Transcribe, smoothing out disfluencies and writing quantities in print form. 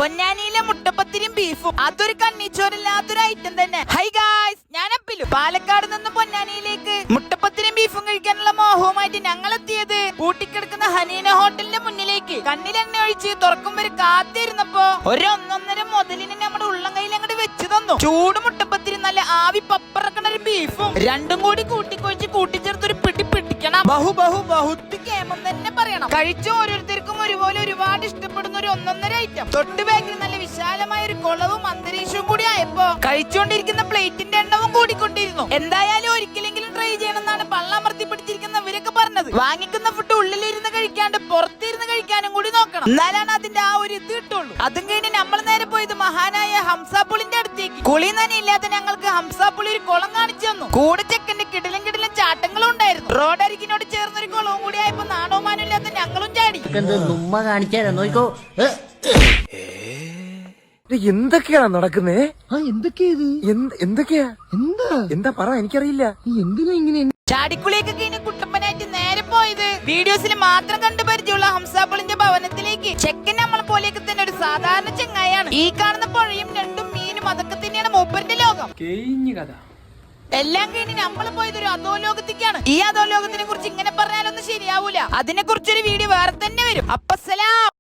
പൊന്നാനിയിലെ മുട്ടപ്പത്തിരിയും ബീഫും അതൊരു കണ്ണിച്ചോരില്ലാത്തൊരു ഐറ്റം തന്നെ. ഹൈ ഗായ്സ്, ഞാൻ അപ്പിലു. പാലക്കാട് നിന്ന് പൊന്നാനിയിലേക്ക് മുട്ടപ്പത്തിരിയും ബീഫും കഴിക്കാനുള്ള മോഹവുമായിട്ട് ഞങ്ങൾ എത്തിയത് കൂട്ടിക്കിടക്കുന്ന ഹനീന ഹോട്ടലിന്റെ മുന്നിലേക്ക്. കണ്ണിലെണ്ണ ഒഴിച്ച് തുറക്കും വരെ കാത്തിരുന്നപ്പോ ഒരു 1.5 മുതലിന് നമ്മുടെ ഉള്ളം കയ്യിൽ അങ്ങോട്ട് വെച്ച് തന്നു. ചൂട് മുട്ടപ്പത്തിരി, നല്ല ആവി പപ്പറക്കണ ഒരു ബീഫും രണ്ടും കൂടി കൂട്ടിക്കൊഴിച്ച് കൂട്ടിച്ചേർത്തൊരു പിടി പിടിക്കണം. ബഹുത്ത് കേമം തന്നെ പറയണം. കഴിച്ച ഓരോരുത്തർക്കും ഒരുപോലെ ഒരുപാട് ഇഷ്ടപ്പെടുന്ന ഒരു 1.5 ഐറ്റം. തൊട്ട് ബാഗിൽ നല്ല വിശാലമായ ഒരു കുളവും അന്തരീക്ഷവും കൂടി ആയപ്പോ കഴിച്ചുകൊണ്ടിരിക്കുന്ന പ്ലേറ്റിന്റെ എണ്ണവും കൂടിക്കൊണ്ടിരുന്നു. എന്തായാലും ഒരിക്കലെങ്കിലും ട്രൈ ചെയ്യണമെന്നാണ് പള്ളമർത്തി പിടിച്ചിരിക്കുന്നവരൊക്കെ പറഞ്ഞത്. വാങ്ങിക്കുന്ന ഫുഡ് ഉള്ളിലിരുന്ന് കഴിക്കാണ്ട് പുറത്തിരുന്ന് കഴിക്കാനും കൂടി നോക്കണം, എന്നാലാണ് അതിന്റെ ആ ഒരു ഇത് കിട്ടുള്ളൂ. അതും കഴിഞ്ഞ് നമ്മൾ നേരെ പോയത് മഹാനായ ഹംസാപുളിന്റെ അടുത്തേക്ക്. കുളി തന്നെ ഇല്ലാത്ത ഞങ്ങൾക്ക് ഹംസാപുളി ഒരു കുളം കാണിച്ചു തന്നു. കൂടെ ചെക്കന്റെ കിടിലും ചാട്ടങ്ങളും ഉണ്ടായിരുന്നു. റോഡരികിനോട് ചേർന്നൊരു കുളവും കൂടി ആയപ്പോ നാണോമാനം ഇല്ലാത്ത ഞങ്ങളും ചാടി. നോക്കോ എന്തൊക്കെയാണ് നടക്കുന്നേ? എന്തൊക്കെയാ എന്താ പറ, എനിക്കറിയില്ല. എന്തിനാ ഇങ്ങനെ ചാടിക്കുളിയൊക്കെ കഴിഞ്ഞ് കുട്ടപ്പനായിട്ട് നേരെ പോയത് വീഡിയോസിൽ മാത്രം കണ്ടു പരിചയമുള്ള ഹംസാപുളിന്റെ ഭവനത്തിലേക്ക്. ചെക്കൻ നമ്മളെ പോലെയൊക്കെ തന്നെ ഒരു സാധാരണ ചെങ്ങായാണ്. ഈ കാണുന്ന പുഴയും രണ്ടും മീനും അതൊക്കെ തന്നെയാണ് മൂപ്പരുടെ ലോകം. എല്ലാം കഴിഞ്ഞ് നമ്മൾ പോയത് ഒരു അധോലോകത്തേക്കാണ്. ഈ അധോലോകത്തിനെ കുറിച്ച് ഇങ്ങനെ പറഞ്ഞാലൊന്നും ശരിയാവൂല. അതിനെ കുറിച്ചൊരു വീഡിയോ വേറെ തന്നെ വരും. അപ്പസലാം.